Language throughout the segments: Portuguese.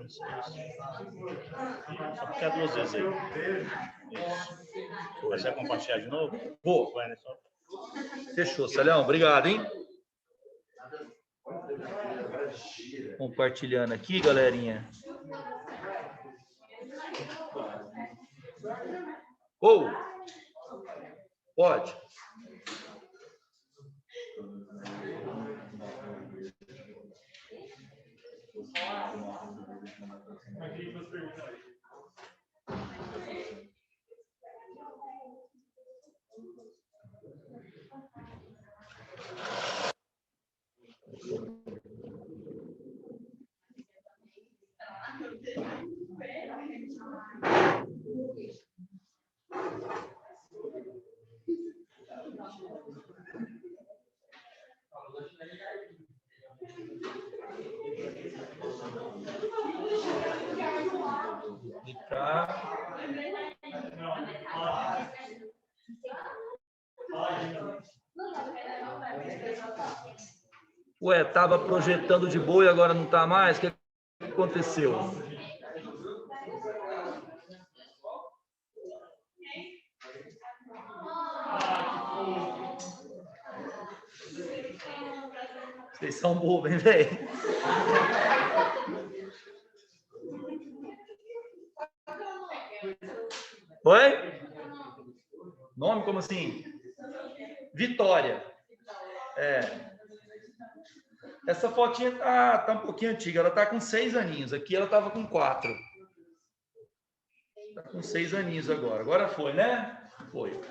Só porque é 2 vezes aí. Isso. Você vai compartilhar de novo? Vou. Vai, né? Fechou, Celhão. Obrigado, hein? Compartilhando aqui, galerinha. Ou pode. Ué, tava projetando de boa e agora não tá mais? O que aconteceu? Vocês são bobos, hein, velho? Oi? Nome como assim? Vitória. É. Essa fotinha tá um pouquinho antiga. Ela tá com 6 aninhos. Aqui ela tava com 4. Tá com 6 aninhos agora. Agora foi, né? Foi.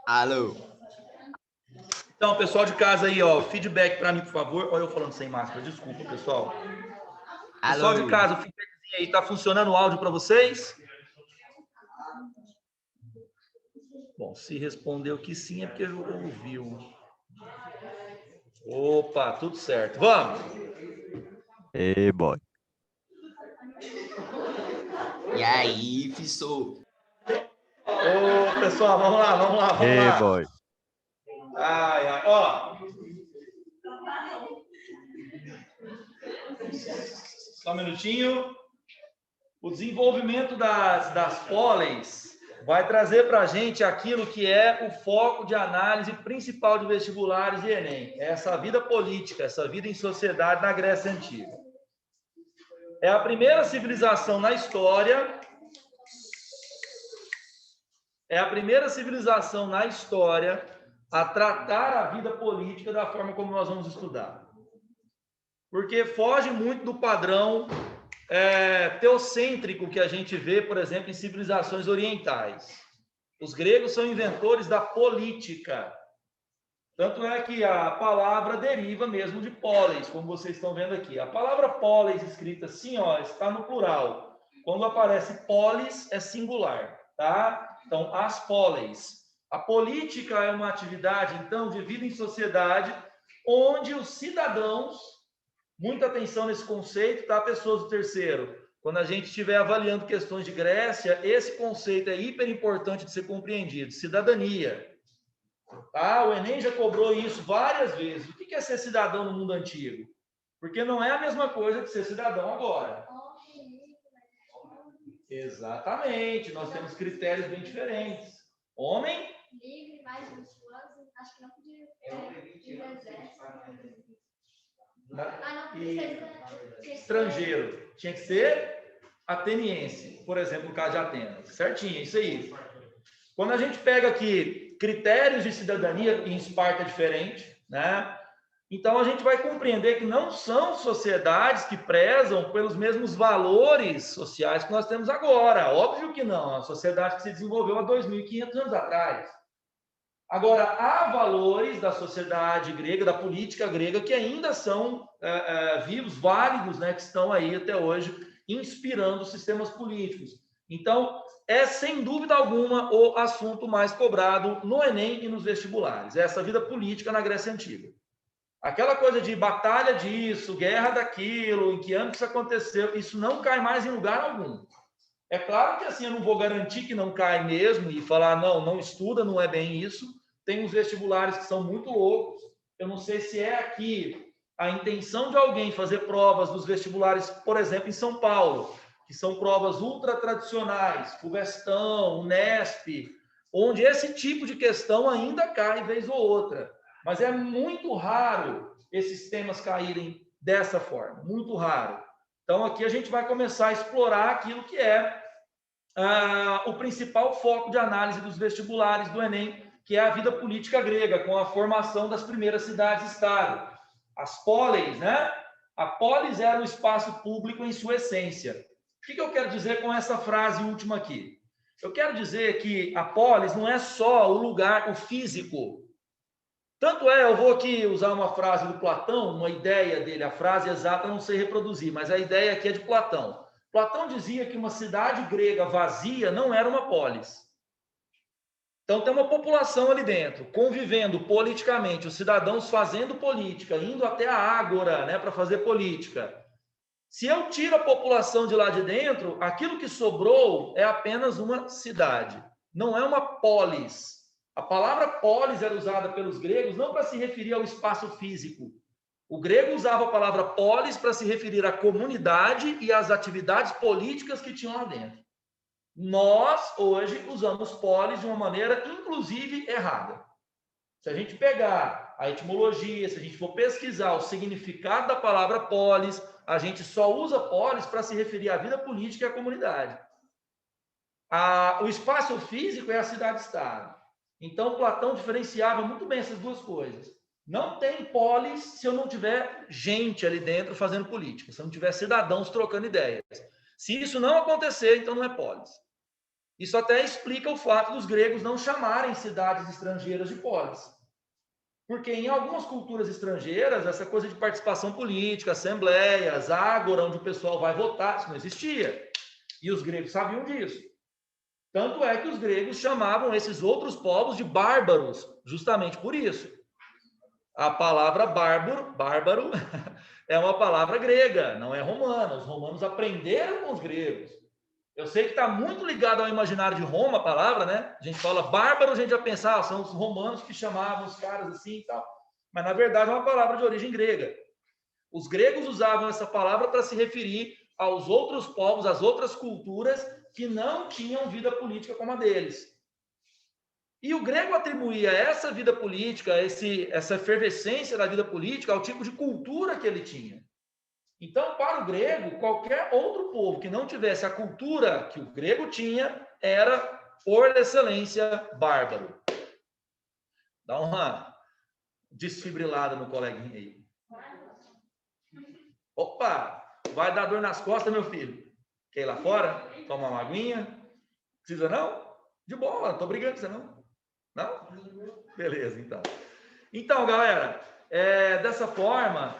Alô. Então, pessoal de casa aí, ó, feedback para mim, por favor. Olha eu falando sem máscara, desculpa, pessoal. Pessoal Alô. de casa, o feedbackzinho aí, tá funcionando o áudio para vocês? Bom, se respondeu que sim, é porque ouviu. Opa, tudo certo. Vamos. Ei, boy. E aí, Fissou? Ô, pessoal, vamos lá. Ei, boy. Ai, ó. Só um minutinho. O desenvolvimento das pólens vai trazer para a gente aquilo que é o foco de análise principal de vestibulares e Enem. É essa vida política, essa vida em sociedade na Grécia Antiga. É a primeira civilização na história. É a primeira civilização na história a tratar a vida política da forma como nós vamos estudar. Porque foge muito do padrão teocêntrico que a gente vê, por exemplo, em civilizações orientais. Os gregos são inventores da política. Tanto é que a palavra deriva mesmo de polis, como vocês estão vendo aqui. A palavra polis escrita assim, ó, está no plural. Quando aparece polis, é singular, tá? Então, as polis. A política é uma atividade, então, de vida em sociedade, onde os cidadãos, muita atenção nesse conceito, tá, pessoas do terceiro? Quando a gente estiver avaliando questões de Grécia, esse conceito é hiper importante de ser compreendido. Cidadania. Tá? O Enem já cobrou isso várias vezes. O que é ser cidadão no mundo antigo? Porque não é a mesma coisa que ser cidadão agora. Exatamente. Nós temos critérios bem diferentes. Homem? Livre, mais virtuoso. Acho que não podia Estrangeiro. Tinha que ser ateniense, por exemplo, no caso de Atenas. Certinho, isso aí. Quando a gente pega aqui critérios de cidadania, em Esparta é diferente, né? Então a gente vai compreender que não são sociedades que prezam pelos mesmos valores sociais que nós temos agora. Óbvio que não, é uma sociedade que se desenvolveu há 2.500 anos atrás. Agora, há valores da sociedade grega, da política grega, que ainda são vivos, válidos, né, que estão aí até hoje, inspirando os sistemas políticos. Então, é, sem dúvida alguma, o assunto mais cobrado no Enem e nos vestibulares. Essa vida política na Grécia Antiga. Aquela coisa de batalha disso, guerra daquilo, em que ano isso aconteceu, isso não cai mais em lugar algum. É claro que assim, eu não vou garantir que não cai mesmo e falar, não estuda, não é bem isso. Tem uns vestibulares que são muito loucos, eu não sei se é aqui a intenção de alguém fazer provas dos vestibulares, por exemplo, em São Paulo, que são provas ultra tradicionais, FUVESTão, UNESP, onde esse tipo de questão ainda cai vez ou outra. Mas é muito raro esses temas caírem dessa forma, muito raro. Então, aqui a gente vai começar a explorar aquilo que é o principal foco de análise dos vestibulares do Enem, que é a vida política grega, com a formação das primeiras cidades-estado. As polis, né? A polis era o espaço público em sua essência. O que eu quero dizer com essa frase última aqui? Eu quero dizer que a polis não é só o lugar, o físico. Tanto é, eu vou aqui usar uma frase do Platão, uma ideia dele, a frase exata eu não sei reproduzir, mas a ideia aqui é de Platão. Platão dizia que uma cidade grega vazia não era uma polis. Então tem uma população ali dentro, convivendo politicamente, os cidadãos fazendo política, indo até a ágora, né, para fazer política. Se eu tiro a população de lá de dentro, aquilo que sobrou é apenas uma cidade, não é uma polis. A palavra polis era usada pelos gregos não para se referir ao espaço físico. O grego usava a palavra polis para se referir à comunidade e às atividades políticas que tinham lá dentro. Nós, hoje, usamos polis de uma maneira, inclusive, errada. Se a gente pegar a etimologia, se a gente for pesquisar o significado da palavra polis, a gente só usa polis para se referir à vida política e à comunidade. O espaço físico é a cidade-estado. Então, Platão diferenciava muito bem essas duas coisas. Não tem polis se eu não tiver gente ali dentro fazendo política, se eu não tiver cidadãos trocando ideias. Se isso não acontecer, então não é polis. Isso até explica o fato dos gregos não chamarem cidades estrangeiras de polis. Porque em algumas culturas estrangeiras, essa coisa de participação política, assembleias, ágora, onde o pessoal vai votar, isso não existia. E os gregos sabiam disso. Tanto é que os gregos chamavam esses outros povos de bárbaros, justamente por isso. A palavra bárbaro, é uma palavra grega, não é romana. Os romanos aprenderam com os gregos. Eu sei que está muito ligado ao imaginário de Roma a palavra, né? A gente fala bárbaro, a gente já pensa, são os romanos que chamavam os caras assim e tal. Mas, na verdade, é uma palavra de origem grega. Os gregos usavam essa palavra para se referir aos outros povos, às outras culturas que não tinham vida política como a deles. E o grego atribuía essa vida política, essa efervescência da vida política ao tipo de cultura que ele tinha. Então, para o grego, qualquer outro povo que não tivesse a cultura que o grego tinha, era, por excelência, bárbaro. Dá uma desfibrilada no coleguinha aí. Opa! Vai dar dor nas costas, meu filho. Quer ir lá fora? Toma uma aguinha? Precisa não? De boa, não tô brigando com você não. Não? Beleza, então. Então, galera, dessa forma,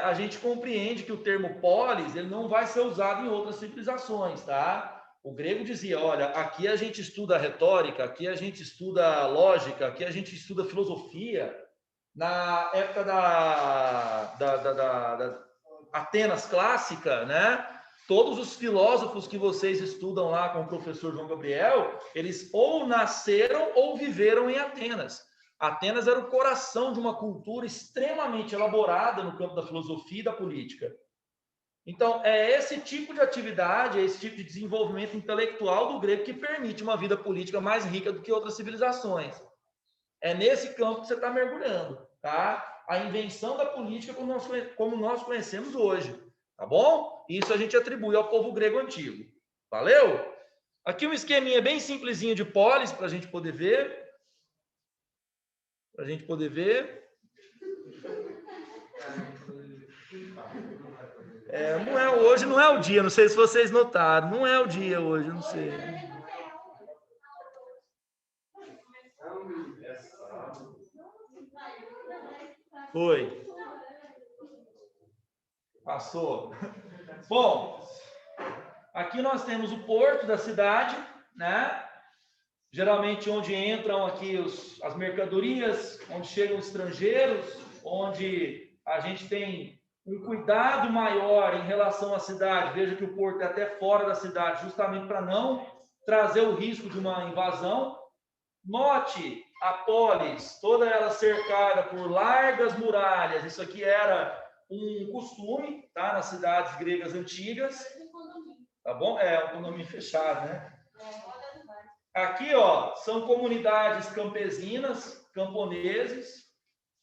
a gente compreende que o termo polis, ele não vai ser usado em outras civilizações, tá? O grego dizia, olha, aqui a gente estuda retórica, aqui a gente estuda lógica, aqui a gente estuda filosofia. Na época da Atenas clássica, né? Todos os filósofos que vocês estudam lá com o professor João Gabriel, eles ou nasceram ou viveram em Atenas. Atenas era o coração de uma cultura extremamente elaborada no campo da filosofia e da política. Então, é esse tipo de atividade, é esse tipo de desenvolvimento intelectual do grego que permite uma vida política mais rica do que outras civilizações. É nesse campo que você está mergulhando, tá? A invenção da política como nós conhecemos hoje, tá bom? Isso a gente atribui ao povo grego antigo. Valeu? Aqui um esqueminha bem simplesinho de polis para a gente poder ver. Hoje não é o dia, não sei se vocês notaram, não é o dia hoje, não sei. Foi. Passou. Bom, aqui nós temos o porto da cidade, né? Geralmente onde entram aqui as mercadorias, onde chegam os estrangeiros, onde a gente tem um cuidado maior em relação à cidade. Veja que o porto é até fora da cidade, justamente para não trazer o risco de uma invasão. Note a polis, toda ela cercada por largas muralhas. Isso aqui era um costume, tá? Nas cidades gregas antigas. Tá bom? É um condomínio fechado, né? Aqui, ó, são comunidades campesinas, camponeses,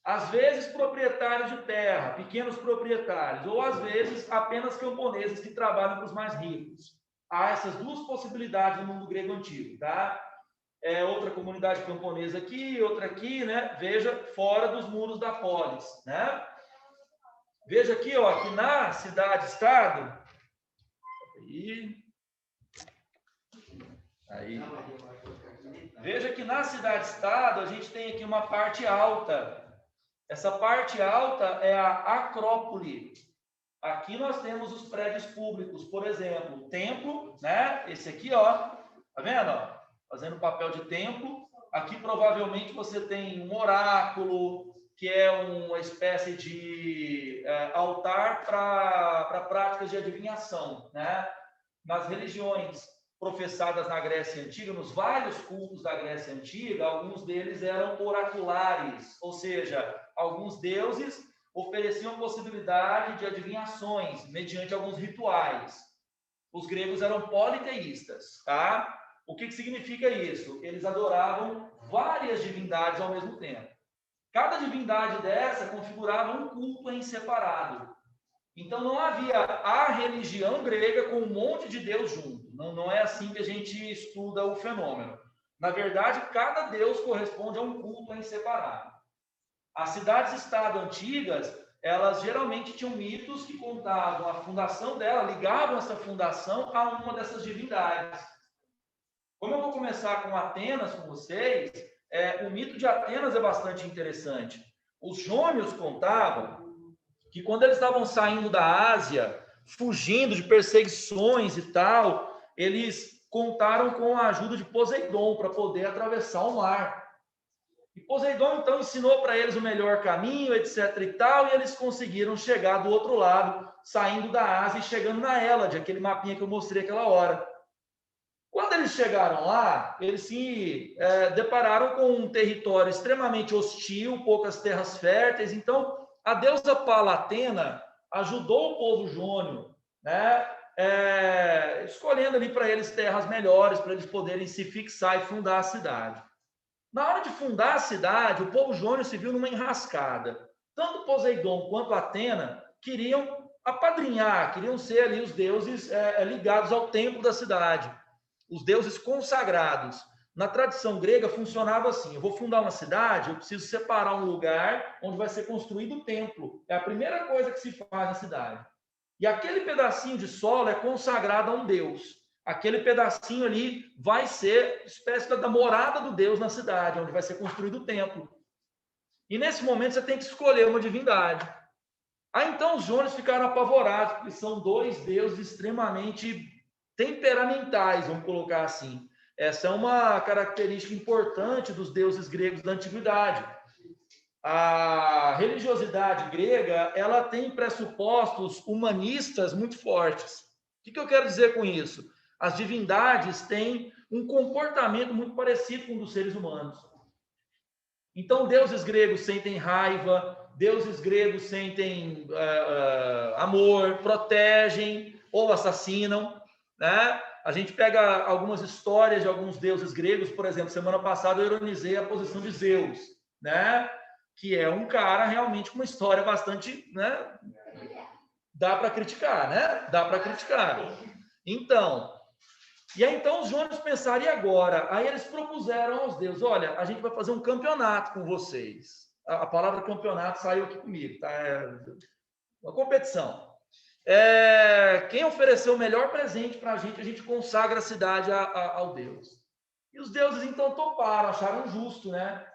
às vezes proprietários de terra, pequenos proprietários, ou às vezes apenas camponeses que trabalham para os mais ricos. Há essas duas possibilidades no mundo grego antigo, tá? Outra comunidade camponesa aqui, outra aqui, né? Veja, fora dos muros da polis, né? Veja aqui, ó, que na cidade-estado, aí, veja que na cidade-estado a gente tem aqui uma parte alta. Essa parte alta é a acrópole. Aqui nós temos os prédios públicos, por exemplo, o templo, né? Esse aqui, ó, tá vendo? Ó? Fazendo papel de templo. Aqui provavelmente você tem um oráculo, que é uma espécie de altar para práticas de adivinhação, né? Nas religiões professadas na Grécia Antiga, nos vários cultos da Grécia Antiga, alguns deles eram oraculares, ou seja, alguns deuses ofereciam possibilidade de adivinhações mediante alguns rituais. Os gregos eram politeístas, tá? O que significa isso? Eles adoravam várias divindades ao mesmo tempo. Cada divindade dessa configurava um culto em separado. Então, não havia a religião grega com um monte de deus junto. Não é assim que a gente estuda o fenômeno. Na verdade, cada deus corresponde a um culto em separado. As cidades-estado antigas, elas geralmente tinham mitos que contavam a fundação dela, ligavam essa fundação a uma dessas divindades. Como eu vou começar com Atenas com vocês, o mito de Atenas é bastante interessante. Os jônios contavam que quando eles estavam saindo da Ásia, fugindo de perseguições e tal, eles contaram com a ajuda de Poseidon para poder atravessar o mar. E Poseidon, então, ensinou para eles o melhor caminho, etc. e tal, e eles conseguiram chegar do outro lado, saindo da Ásia e chegando na Hélade, aquele mapinha que eu mostrei aquela hora. Quando eles chegaram lá, eles se depararam com um território extremamente hostil, poucas terras férteis. Então, a deusa Palatena ajudou o povo jônio, né? Escolhendo ali para eles terras melhores, para eles poderem se fixar e fundar a cidade. Na hora de fundar a cidade, o povo jônio se viu numa enrascada. Tanto Poseidon quanto Atena queriam apadrinhar, queriam ser ali os deuses ligados ao templo da cidade. Os deuses consagrados. Na tradição grega funcionava assim: eu vou fundar uma cidade, eu preciso separar um lugar onde vai ser construído o templo. É a primeira coisa que se faz na cidade. E aquele pedacinho de solo é consagrado a um deus. Aquele pedacinho ali vai ser espécie da morada do deus na cidade, onde vai ser construído o templo. E nesse momento você tem que escolher uma divindade. Aí então os jônios ficaram apavorados, porque são dois deuses extremamente temperamentais, vamos colocar assim. Essa é uma característica importante dos deuses gregos da antiguidade. A religiosidade grega, ela tem pressupostos humanistas muito fortes. O que eu quero dizer com isso? As divindades têm um comportamento muito parecido com o dos seres humanos. Então, deuses gregos sentem raiva, deuses gregos sentem amor, protegem ou assassinam, né? A gente pega algumas histórias de alguns deuses gregos, por exemplo, semana passada eu ironizei a posição de Zeus, né? Que é um cara realmente com uma história bastante, né? Dá para criticar, né? Dá para criticar. Então, e aí então os jônios pensaram, e agora? Aí eles propuseram aos deuses, olha, a gente vai fazer um campeonato com vocês. A palavra campeonato saiu aqui comigo, tá? Uma competição. Quem ofereceu o melhor presente para a gente consagra a cidade ao Deus. E os deuses então toparam, acharam justo, né?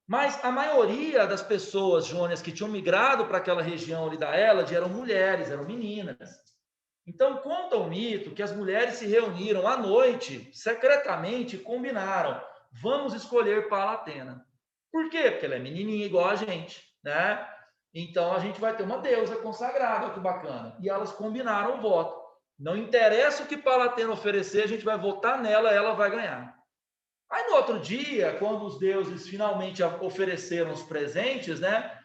Mas a maioria das pessoas jônias que tinham migrado para aquela região ali da Hélade eram mulheres, eram meninas. Então conta o mito que as mulheres se reuniram à noite, secretamente, e combinaram, vamos escolher Palatena. Por quê? Porque ela é menininha igual a gente, né? Então, a gente vai ter uma deusa consagrada, olha que bacana. E elas combinaram o voto. Não interessa o que Palatena oferecer, a gente vai votar nela, ela vai ganhar. Aí no outro dia, quando os deuses finalmente ofereceram os presentes, né?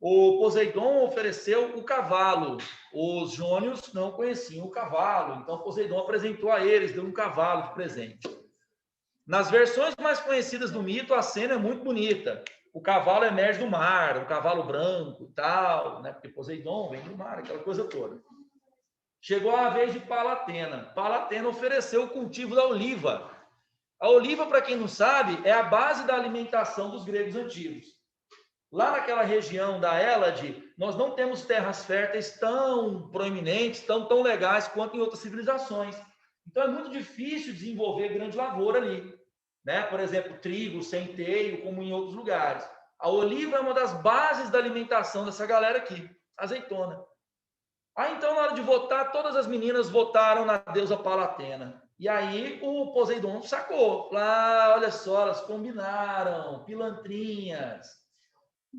O Poseidon ofereceu o cavalo. Os jônios não conheciam o cavalo, então Poseidon apresentou a eles, deu um cavalo de presente. Nas versões mais conhecidas do mito, a cena é muito bonita. O cavalo emerge do mar, um cavalo branco e tal, né? Porque Poseidon vem do mar, aquela coisa toda. Chegou a vez de Palatena. Palatena ofereceu o cultivo da oliva. A oliva, para quem não sabe, é a base da alimentação dos gregos antigos. Lá naquela região da Hélade, nós não temos terras férteis tão proeminentes, tão legais quanto em outras civilizações. Então é muito difícil desenvolver grande lavoura ali, né? Por exemplo, trigo, centeio, como em outros lugares. A oliva é uma das bases da alimentação dessa galera aqui, azeitona. Aí então, na hora de votar, todas as meninas votaram na deusa Palatena. E aí o Poseidon sacou. Lá, olha só, elas combinaram, pilantrinhas.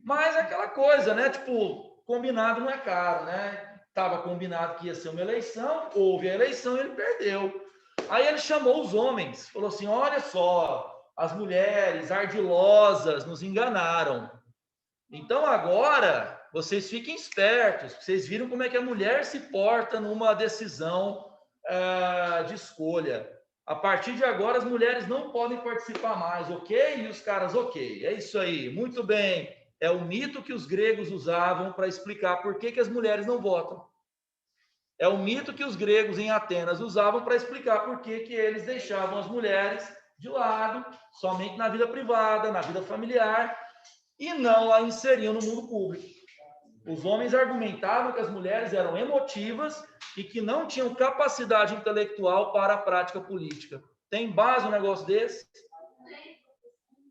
Mas aquela coisa, né? Tipo, combinado não é caro, né? Estava combinado que ia ser uma eleição, houve a eleição e ele perdeu. Aí ele chamou os homens, falou assim: olha só, as mulheres ardilosas nos enganaram. Então agora vocês fiquem espertos, vocês viram como é que a mulher se porta numa decisão de escolha. A partir de agora as mulheres não podem participar mais, ok? E os caras, ok. É isso aí, muito bem. É o mito que os gregos usavam para explicar por que as mulheres não votam. É o mito que os gregos em Atenas usavam para explicar por que eles deixavam as mulheres de lado, somente na vida privada, na vida familiar, e não a inseriam no mundo público. Os homens argumentavam que as mulheres eram emotivas e que não tinham capacidade intelectual para a prática política. Tem base um negócio desse?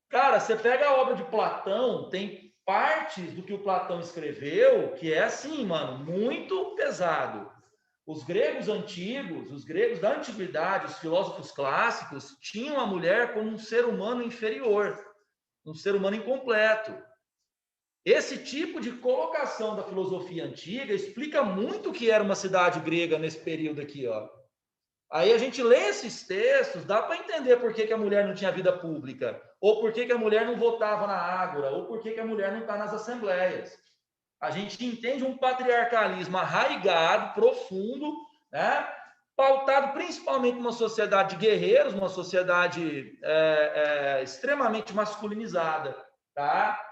Cara, você pega a obra de Platão, tem partes do que o Platão escreveu que é assim, mano, muito pesado. Os gregos antigos, os gregos da antiguidade, os filósofos clássicos, tinham a mulher como um ser humano inferior, um ser humano incompleto. Esse tipo de colocação da filosofia antiga explica muito o que era uma cidade grega nesse período aqui, ó. Aí a gente lê esses textos, dá para entender por que a mulher não tinha vida pública, ou por que a mulher não votava na ágora, ou por que a mulher não está nas assembleias. A gente entende um patriarcalismo arraigado, profundo, né? Pautado principalmente numa sociedade de guerreiros, uma sociedade extremamente masculinizada, tá?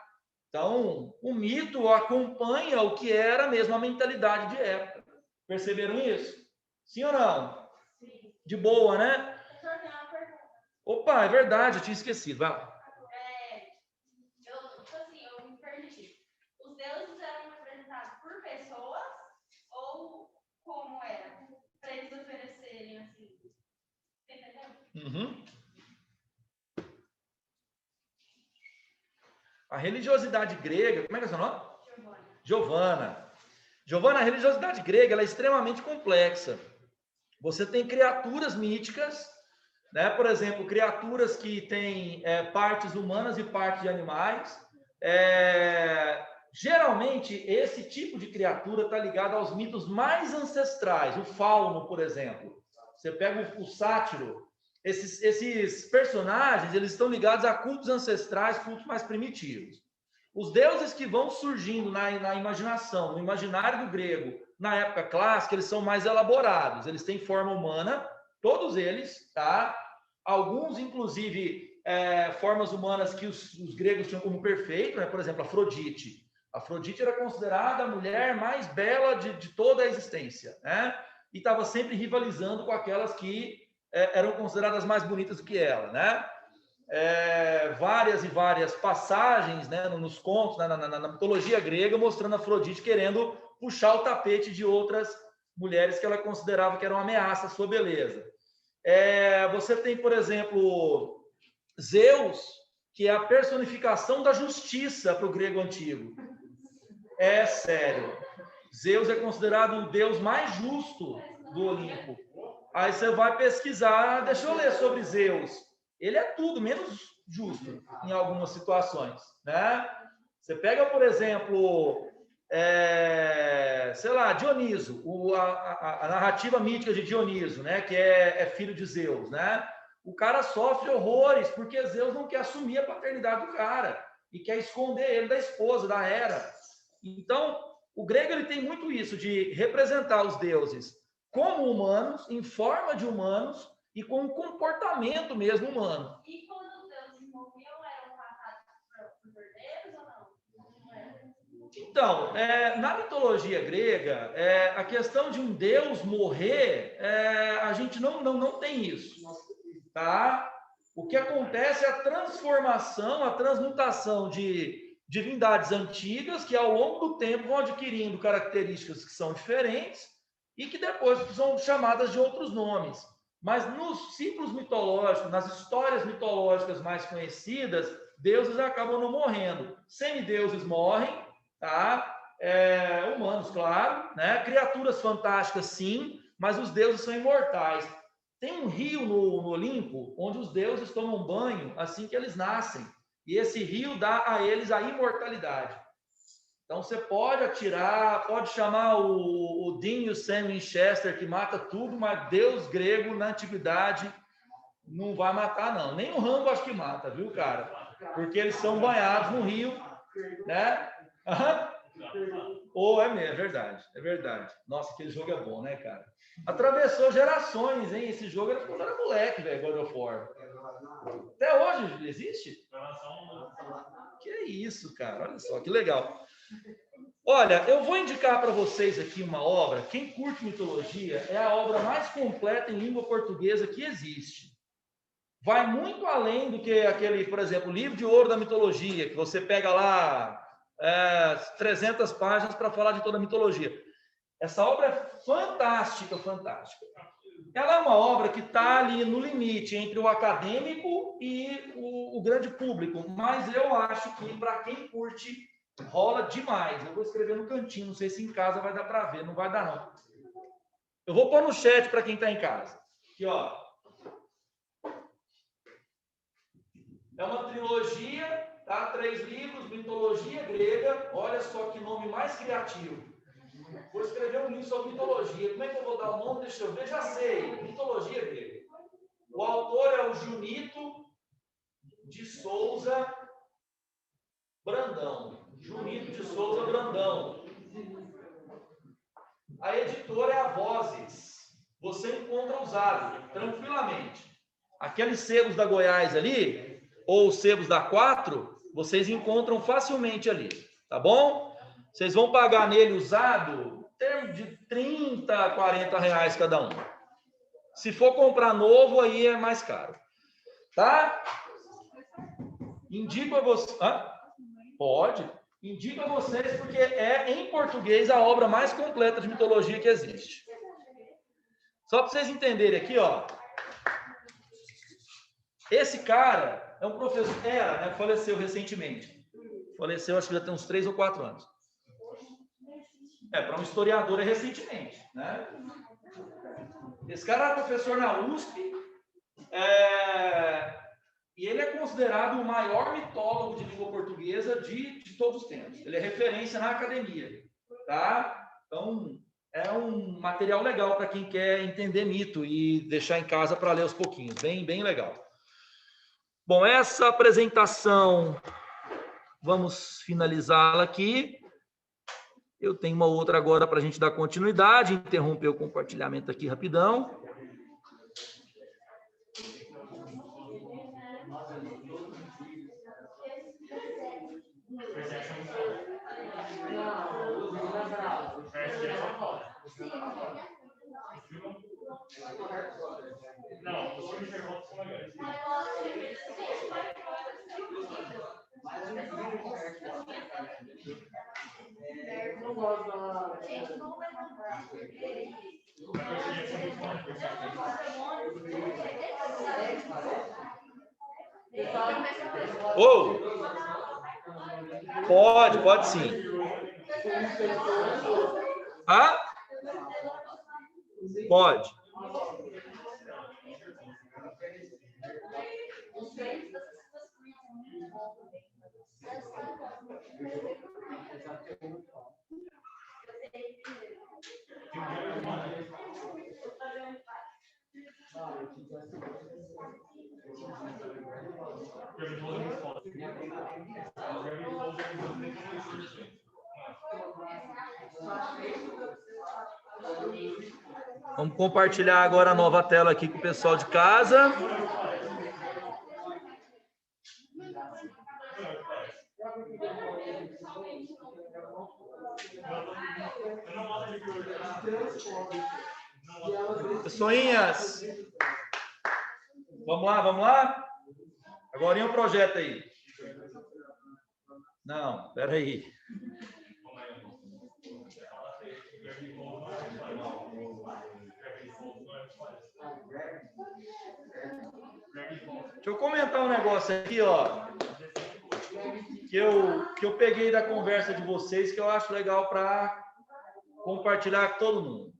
Então, o mito acompanha o que era mesmo a mentalidade de época. Perceberam isso? Sim ou não? Sim. De boa, né? Eu tenho uma pergunta. Opa, é verdade, eu tinha esquecido. Vai lá. Eu me perdi. Os deuses eram representados por pessoas ou como era? Para eles oferecerem assim. Entendeu? Uhum. A religiosidade grega, como é que é o seu nome? Giovana. Giovana, a religiosidade grega ela é extremamente complexa. Você tem criaturas míticas, né? Por exemplo, criaturas que têm partes humanas e partes de animais. Geralmente, esse tipo de criatura está ligado aos mitos mais ancestrais. O fauno, por exemplo. Você pega o sátiro. Esses personagens eles estão ligados a cultos ancestrais, cultos mais primitivos. Os deuses que vão surgindo na imaginação, no imaginário do grego, na época clássica, eles são mais elaborados. Eles têm forma humana, todos eles, tá? Alguns, inclusive, formas humanas que os gregos tinham como perfeito, né? Por exemplo, Afrodite. Afrodite era considerada a mulher mais bela de toda a existência, né? E estava sempre rivalizando com aquelas que eram consideradas mais bonitas do que ela, né? Várias e várias passagens, né, nos contos, na mitologia grega, mostrando Afrodite querendo puxar o tapete de outras mulheres que ela considerava que eram uma ameaça à sua beleza. Você tem, por exemplo, Zeus, que é a personificação da justiça para o grego antigo. É sério. Zeus é considerado o deus mais justo do Olimpo. Aí você vai pesquisar, deixa eu ler sobre Zeus. Ele é tudo menos justo em algumas situações, né? Você pega, por exemplo, sei lá, Dioniso, a narrativa mítica de Dioniso, né? Que é filho de Zeus, né? o cara sofre horrores, porque Zeus não quer assumir a paternidade do cara e quer esconder ele da esposa, da Hera. Então, o grego ele tem muito isso, de representar os deuses como humanos, em forma de humanos, e com um comportamento mesmo humano. E quando os deuses morriam, eram passados por herdeiros ou não? Então, na mitologia grega, a questão de um deus morrer, a gente não tem isso, tá? O que acontece é a transformação, a transmutação de divindades antigas que ao longo do tempo vão adquirindo características que são diferentes e que depois são chamadas de outros nomes. Mas nos ciclos mitológicos, nas histórias mitológicas mais conhecidas, deuses acabam não morrendo. Semideuses morrem, tá? Humanos, claro, né? Criaturas fantásticas, sim, mas os deuses são imortais. Tem um rio no Olimpo, onde os deuses tomam banho assim que eles nascem. E esse rio dá a eles a imortalidade. Então, você pode atirar, pode chamar o Dean e o Sam Winchester, que mata tudo, mas Deus grego, na antiguidade, não vai matar, não. Nem o Rambo acho que mata, viu, cara? Porque eles são banhados no rio, né? Ou é mesmo, é verdade, é verdade. Nossa, aquele jogo é bom, né, cara? Atravessou gerações, hein? Esse jogo era quando era moleque, velho, God of War. Até hoje existe? Que isso, cara, olha só, que legal. Olha, eu vou indicar para vocês aqui uma obra, quem curte mitologia, é a obra mais completa em língua portuguesa que existe. Vai muito além do que aquele, por exemplo, livro de ouro da mitologia, que você pega lá 300 páginas para falar de toda a mitologia. Essa obra é fantástica, fantástica. Ela é uma obra que está ali no limite entre o acadêmico e o grande público, mas eu acho que para quem curte, rola demais. Eu vou escrever no cantinho, não sei se em casa vai dar para ver, não vai dar não. Eu vou pôr no chat para quem está em casa. Aqui, ó. É uma trilogia, tá? 3 livros, mitologia grega. Olha só que nome mais criativo. Vou escrever um livro sobre mitologia. Como é que eu vou dar o nome? Deixa eu ver. Já sei. Mitologia grega. O autor é o Junito de Souza Brandão. Junito de Souza Brandão. A editora é a Vozes. Você encontra usado tranquilamente. Aqueles sebos da Goiás ali, ou os sebos da 4, vocês encontram facilmente ali, tá bom? Vocês vão pagar nele usado em termos de 30 a 40 reais cada um. Se for comprar novo, aí é mais caro. Tá? Indico a vocês... Pode. Indico a vocês porque é, em português, a obra mais completa de mitologia que existe. Só para vocês entenderem aqui, ó. Esse cara é um professor... né? Faleceu recentemente. Faleceu, acho que já tem uns 3 ou 4 anos. Para um historiador é recentemente, né? Esse cara era professor na USP, e ele é considerado o maior mitólogo de língua portuguesa de todos os tempos. Ele é referência na academia, tá? Então, é um material legal para quem quer entender mito e deixar em casa para ler aos pouquinhos. Bem, bem legal. Bom, essa apresentação, vamos finalizá-la aqui. Eu tenho uma outra agora para a gente dar continuidade, interromper o compartilhamento aqui rapidão. Pode sim. Pode. Vamos compartilhar agora a nova tela aqui com o pessoal de casa. Pessoinhas, vamos lá, vamos lá? Agora o projeto aí. Não, espera aí. Deixa eu comentar um negócio aqui, ó, que eu peguei da conversa de vocês, que eu acho legal para compartilhar com todo mundo.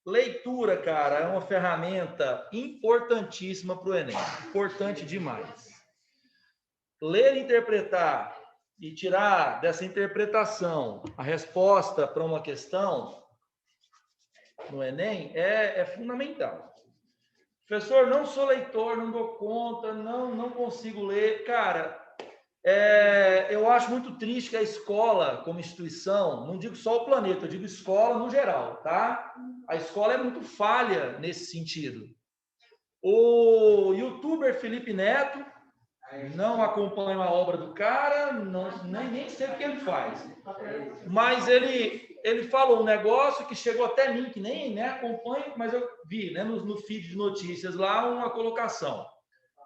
Leitura, cara, é uma ferramenta importantíssima para o Enem. Importante demais. Ler e interpretar e tirar dessa interpretação a resposta para uma questão no Enem é fundamental. Professor, não sou leitor, não dou conta, não consigo ler. Cara, eu acho muito triste que a escola, como instituição, não digo só o planeta, eu digo escola no geral, tá? A escola é muito falha nesse sentido. O youtuber Felipe Neto, não acompanho a obra do cara, nem sei o que ele faz. Mas ele falou um negócio que chegou até mim, que nem acompanho, mas eu vi, né, no feed de notícias lá, uma colocação.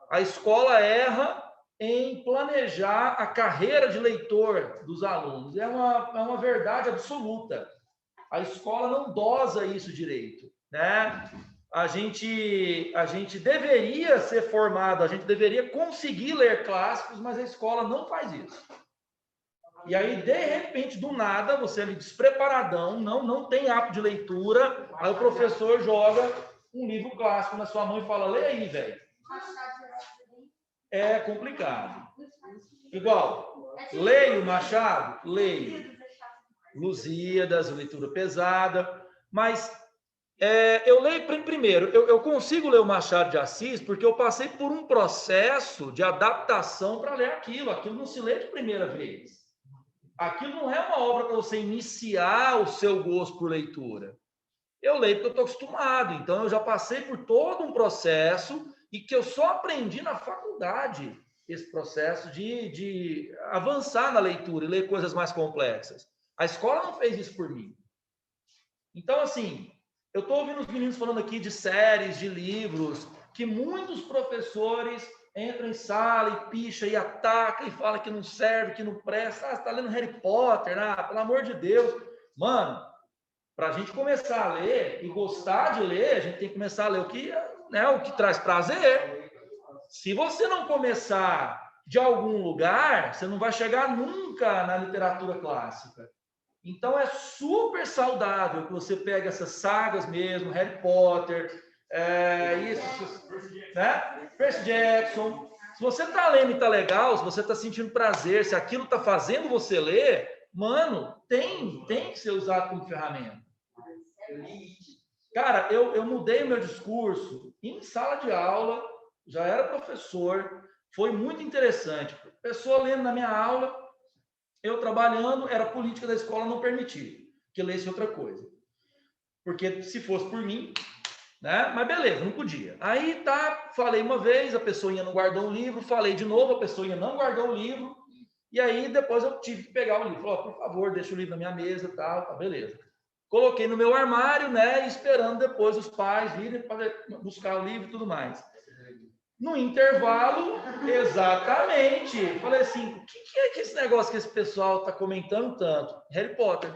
A escola erra em planejar a carreira de leitor dos alunos. É uma verdade absoluta. A escola não dosa isso direito, né? A gente deveria ser formado, a gente deveria conseguir ler clássicos, mas a escola não faz isso. E aí, de repente, do nada, você ali despreparadão, não tem hábito de leitura, aí o professor joga um livro clássico na sua mão e fala, lê aí, velho. É complicado. Igual, leio Machado? Leio. Lusíadas, leitura pesada, mas eu leio primeiro, eu consigo ler o Machado de Assis porque eu passei por um processo de adaptação para ler aquilo não se lê de primeira vez. Aquilo não é uma obra para você iniciar o seu gosto por leitura. Eu leio porque eu estou acostumado, então eu já passei por todo um processo e que eu só aprendi na faculdade, esse processo de avançar na leitura e ler coisas mais complexas. A escola não fez isso por mim. Então, assim, eu estou ouvindo os meninos falando aqui de séries, de livros, que muitos professores entram em sala e picha e ataca e fala que não serve, que não presta. Ah, você está lendo Harry Potter, pelo amor de Deus. Mano, para a gente começar a ler e gostar de ler, a gente tem que começar a ler o que traz prazer. Se você não começar de algum lugar, você não vai chegar nunca na literatura clássica. Então, é super saudável que você pegue essas sagas mesmo, Harry Potter, né? Percy Jackson. Se você está lendo e está legal, se você está sentindo prazer, se aquilo está fazendo você ler, mano, tem que ser usado como ferramenta. Cara, eu mudei o meu discurso em sala de aula, já era professor, foi muito interessante. Pessoa lendo na minha aula, eu trabalhando, era a política da escola não permitir que lesse outra coisa. Porque se fosse por mim, né? Mas beleza, não podia. Aí falei uma vez, a pessoa não guardou o livro, falei de novo, a pessoa não guardou o livro, e aí depois eu tive que pegar o livro. Falei, por favor, deixa o livro na minha mesa, tá, beleza. Coloquei no meu armário, né? Esperando depois os pais virem para buscar o livro e tudo mais. No intervalo, exatamente, falei assim, o que é que esse negócio que esse pessoal está comentando tanto? Harry Potter.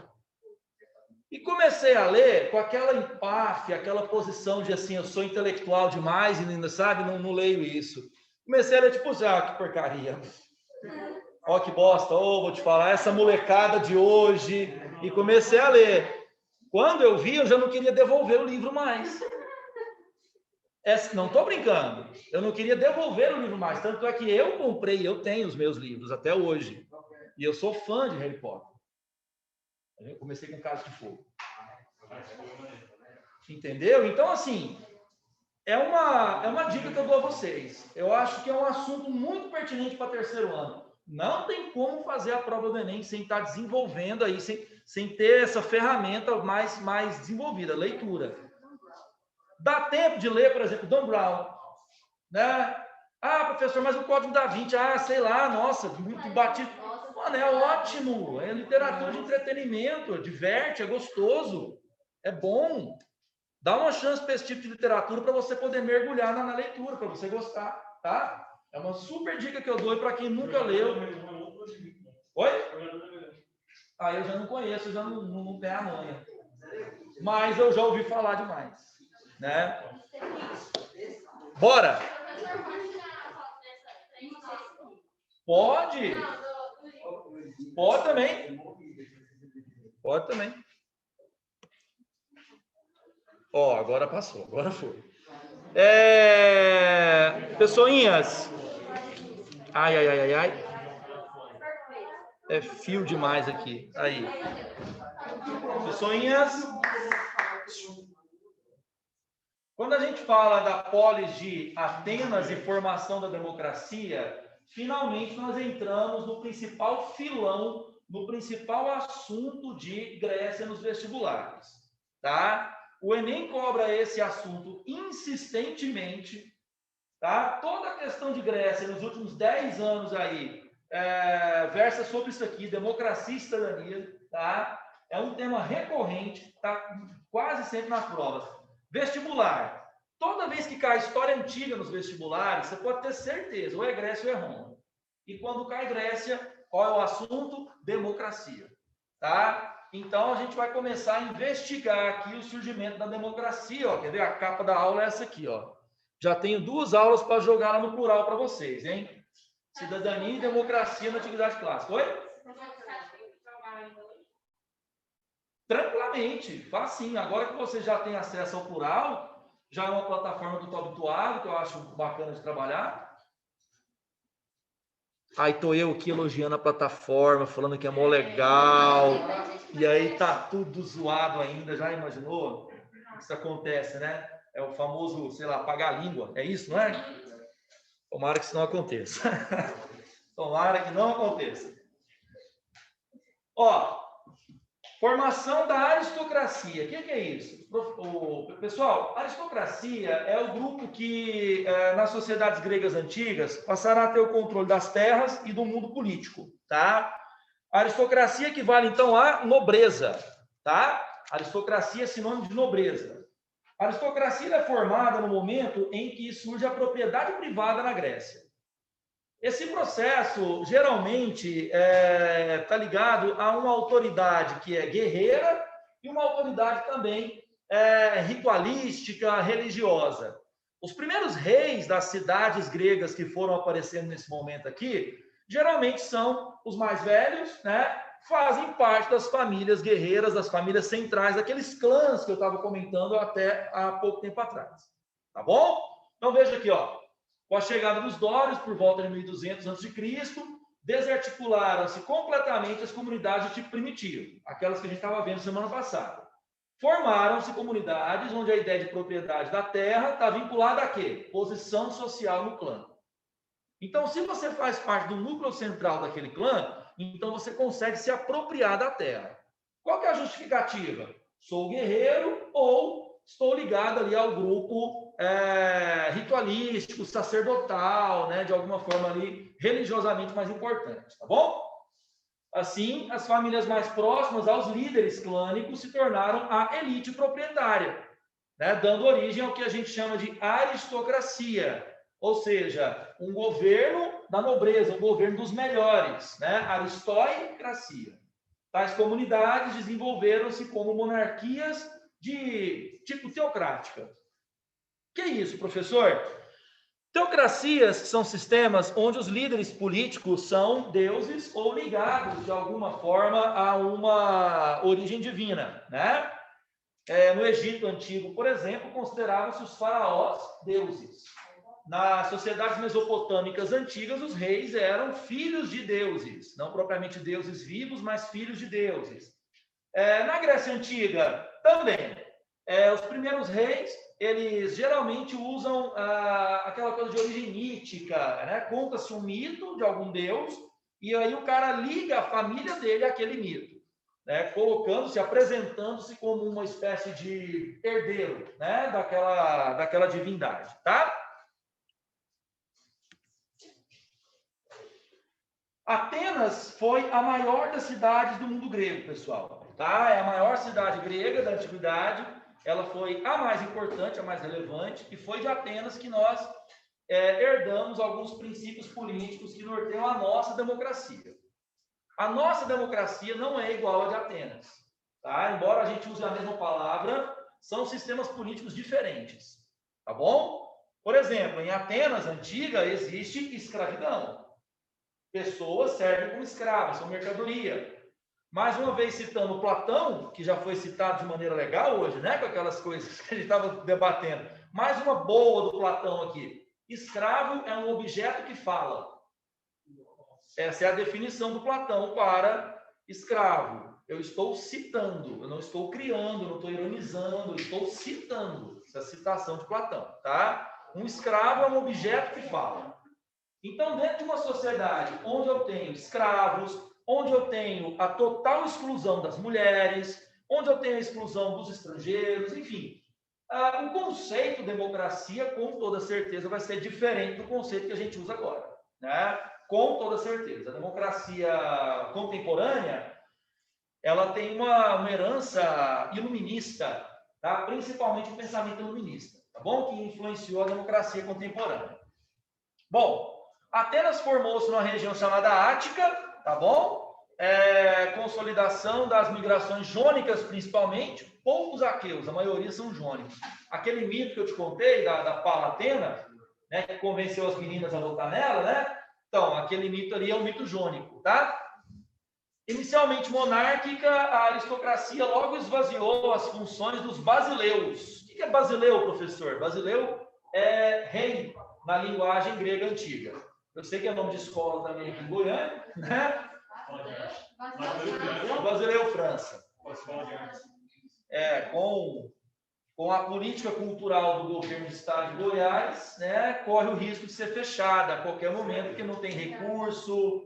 E comecei a ler com aquela empáfia, aquela posição de assim, eu sou intelectual demais e ainda, sabe, não leio isso. Comecei a ler tipo, que porcaria. Ó que bosta, vou te falar, essa molecada de hoje. E comecei a ler. Quando eu vi, eu já não queria devolver o livro mais. Não estou brincando. Eu não queria devolver o livro mais. Tanto é que eu comprei, eu tenho os meus livros até hoje. E eu sou fã de Harry Potter. Eu comecei com Casa de Fogo. Entendeu? Então, assim, é uma dica que eu dou a vocês. Eu acho que é um assunto muito pertinente para terceiro ano. Não tem como fazer a prova do Enem sem estar desenvolvendo aí, sem ter essa ferramenta mais desenvolvida, leitura. Dá tempo de ler, por exemplo, Dan Brown, né? Ah, professor, mas o Código da Vinci, sei lá, nossa, muito batido. Mano, é ótimo, é literatura de entretenimento, diverte, é gostoso, é bom. Dá uma chance para esse tipo de literatura para você poder mergulhar na leitura, para você gostar, tá? É uma super dica que eu dou para quem nunca leu. Oi? Eu já não conheço, eu já não tenho a manha. Mas eu já ouvi falar demais, né? Bora! Pode! Pode também. Pode também. Agora passou, agora foi. Pessoinhas. Ai. É fio demais aqui. Aí. Pessoinhas. Quando a gente fala da polis de Atenas e formação da democracia, finalmente nós entramos no principal filão, no principal assunto de Grécia nos vestibulares, tá? O Enem cobra esse assunto insistentemente, tá? Toda a questão de Grécia nos últimos 10 anos aí versa sobre isso aqui, democracia e cidadania, tá? É um tema recorrente, tá quase sempre nas provas. Vestibular. Toda vez que cai história antiga nos vestibulares, você pode ter certeza, ou é Grécia ou é Roma. E quando cai Grécia, qual é o assunto? Democracia, tá? Então, a gente vai começar a investigar aqui o surgimento da democracia, ó. Quer ver? A capa da aula é essa aqui, ó. Já tenho 2 aulas para jogar lá no plural para vocês, hein? Cidadania e democracia na Antiguidade Clássica. Oi? Tranquilamente, facinho. Agora que você já tem acesso ao plural, já é uma plataforma que eu estou habituado, que eu acho bacana de trabalhar. Aí tô eu aqui elogiando a plataforma, falando que é mó legal. E aí tá tudo zoado ainda, já imaginou? Isso acontece, né? É o famoso, sei lá, apagar a língua. É isso, não é? Tomara que isso não aconteça. Tomara que não aconteça. Formação da aristocracia. O que é isso? Pessoal, a aristocracia é o grupo que, nas sociedades gregas antigas, passará a ter o controle das terras e do mundo político, tá? A aristocracia equivale, então, à nobreza, tá? A aristocracia é sinônimo de nobreza. A aristocracia é formada no momento em que surge a propriedade privada na Grécia. Esse processo, geralmente, está ligado a uma autoridade que é guerreira e uma autoridade também ritualística, religiosa. Os primeiros reis das cidades gregas que foram aparecendo nesse momento aqui, geralmente são os mais velhos, né? Fazem parte das famílias guerreiras, das famílias centrais, daqueles clãs que eu estava comentando até há pouco tempo atrás. Tá bom? Então, veja aqui, ó. Com a chegada dos dórios, por volta de 1200 a.C., desarticularam-se completamente as comunidades de tipo primitivo, aquelas que a gente estava vendo semana passada. Formaram-se comunidades onde a ideia de propriedade da terra está vinculada a quê? Posição social no clã. Então, se você faz parte do núcleo central daquele clã, então você consegue se apropriar da terra. Qual que é a justificativa? Sou guerreiro ou estou ligado ali ao grupo ritualístico, sacerdotal, né, de alguma forma ali religiosamente mais importante, tá bom? Assim, as famílias mais próximas aos líderes clânicos se tornaram a elite proprietária, né, dando origem ao que a gente chama de aristocracia, ou seja, um governo da nobreza, um governo dos melhores, né, aristocracia. Tais comunidades desenvolveram-se como monarquias de tipo teocrática. O que é isso, professor? Teocracias são sistemas onde os líderes políticos são deuses ou ligados, de alguma forma, a uma origem divina, né? No Egito Antigo, por exemplo, consideravam-se os faraós deuses. Nas sociedades mesopotâmicas antigas, os reis eram filhos de deuses, não propriamente deuses vivos, mas filhos de deuses. Na Grécia Antiga, também. Os primeiros reis, eles geralmente usam aquela coisa de origem mítica, né? Conta-se um mito de algum deus, e aí o cara liga a família dele àquele mito, né? Colocando-se, apresentando-se como uma espécie de herdeiro, né? daquela divindade, tá? Atenas foi a maior das cidades do mundo grego, pessoal, tá? É a maior cidade grega da antiguidade. Ela foi a mais importante, a mais relevante, e foi de Atenas que nós herdamos alguns princípios políticos que norteiam a nossa democracia. A nossa democracia não é igual à de Atenas, tá? Embora a gente use a mesma palavra, são sistemas políticos diferentes, tá bom? Por exemplo, em Atenas antiga existe escravidão. Pessoas servem como escravas, são mercadoria. Mais uma vez citando Platão, que já foi citado de maneira legal hoje, né? Com aquelas coisas que a gente estava debatendo. Mais uma boa do Platão aqui. Escravo é um objeto que fala. Essa é a definição do Platão para escravo. Eu estou citando, eu não estou criando, eu não estou ironizando, eu estou citando. Essa é a citação de Platão, tá? Um escravo é um objeto que fala. Então, dentro de uma sociedade onde eu tenho escravos, onde eu tenho a total exclusão das mulheres, onde eu tenho a exclusão dos estrangeiros, enfim, o conceito democracia, com toda certeza, vai ser diferente do conceito que a gente usa agora, né? Com toda certeza. A democracia contemporânea, ela tem uma herança iluminista, tá? Principalmente o pensamento iluminista, tá bom? Que influenciou a democracia contemporânea. Bom, Atenas formou-se numa região chamada Ática, tá bom? Consolidação das migrações jônicas, principalmente, poucos aqueus, a maioria são jônicos. Aquele mito que eu te contei, da Palatena, né, que convenceu as meninas a votar nela, né? Então, aquele mito ali é um mito jônico, tá? Inicialmente monárquica, a aristocracia logo esvaziou as funções dos basileus. O que é basileu, professor? Basileu é rei na linguagem grega antiga. Eu sei que é nome de escola também aqui em Goiânia, né? Basileu França. Com a política cultural do governo do estado de Goiás, né, corre o risco de ser fechada a qualquer momento, porque não tem recurso,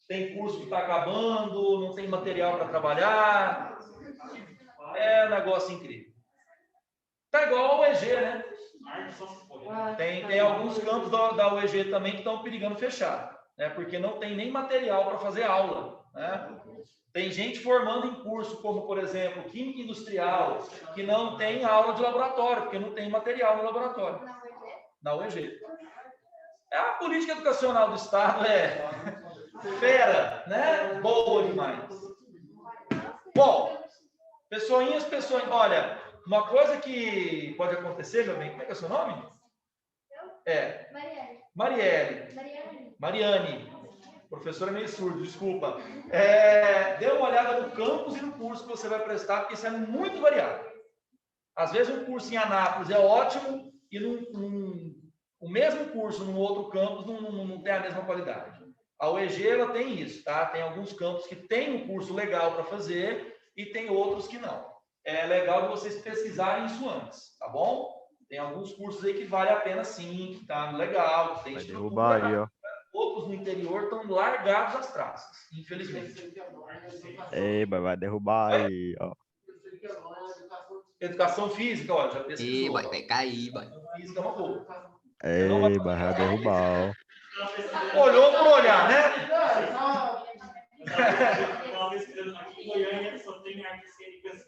tem curso que está acabando, não tem material para trabalhar. É um negócio incrível. Tá igual ao UEG, né? Tem alguns campos da UEG também que estão perigando fechar, né? Porque não tem nem material para fazer aula, né? Tem gente formando em curso, como, por exemplo, Química Industrial, que não tem aula de laboratório, porque não tem material no laboratório. Na UEG. A política educacional do Estado é fera, né? Boa demais. Bom, pessoinhas, olha, uma coisa que pode acontecer, meu bem, como é que é o seu nome? Mariane. Professora é meio surdo, desculpa. Dê uma olhada no campus e no curso que você vai prestar, porque isso é muito variado. Às vezes um curso em Anápolis é ótimo e o mesmo curso num outro campus não tem a mesma qualidade. A UEG, ela tem isso, tá? Tem alguns campos que tem um curso legal para fazer e tem outros que não. É legal de vocês pesquisarem isso antes, tá bom? Tem alguns cursos aí que vale a pena sim, que tá legal, que tem Vai estrutura. derrubar aí, ó. Outros no interior estão largados às traças, infelizmente. Vai derrubar aí, ó. Educação física, ó, já pesquisou. Vai cair, vai. Física é uma boa. Vai derrubar, ó. Olhou por olhar, né? Aqui em Goiânia só tem artes cênicas